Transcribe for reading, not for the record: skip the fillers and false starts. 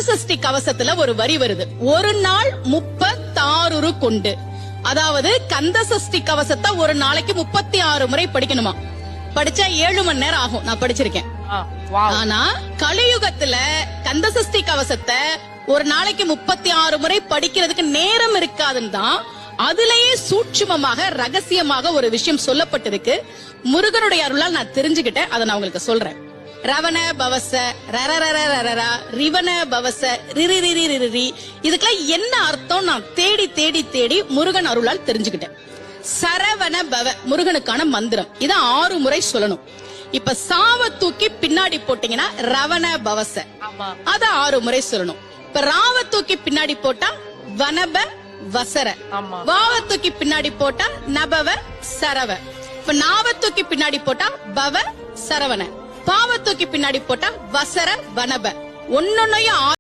கந்தசஷ்டி கவசத்துல ஒரு வரி வருது, ஒரு நாள் 36 கொண்டு. அதாவது கந்தசஷ்டி கவசத்தை ஒரு நாளைக்கு 36 முறை படிக்கணுமா. படிச்சா 7 மணி நேரம் ஆகும். நான் படிச்சிருக்கேன். ஆனா கலியுகத்துல கந்தசஷ்டி கவசத்தை ஒரு நாளைக்கு 36 முறை படிக்கிறதுக்கு நேரம் இருக்காதுன்னு தான் அதுலயே சூட்சுமமாக ரகசியமாக ஒரு விஷயம் சொல்லப்பட்டிருக்கு. முருகனுடைய அருளால் நான் தெரிஞ்சுக்கிட்டேன். அதை நான் உங்களுக்கு சொல்றேன். ரவண பவச ரரரரரரரா ரிவன பவச ரிரிரிரிரிரி, இதுக்கெல்லாம் என்ன அர்த்தம் நான் தேடி தேடி தேடி முருகன் அருளால் தெரிஞ்சுக்கிட்டேன். சரவண பவ முருகனுக்கான மந்திரம். இத 6 முறை சொல்லணும். இப்ப சாவ தூக்கி பின்னாடி போட்டீங்கன்னா ரவண பவச, அத 6 முறை சொல்லணும். இப்ப ராவ தூக்கி பின்னாடி போட்டா வனப வசர, வாவ தூக்கி பின்னாடி போட்டா நபவ சரவ, இப்ப நாவ தூக்கி பின்னாடி போட்டா பவ சரவண, பாவ தூக்கி பின்னாடி போட்டா வசர வனப. ஒன்னொன்னையும்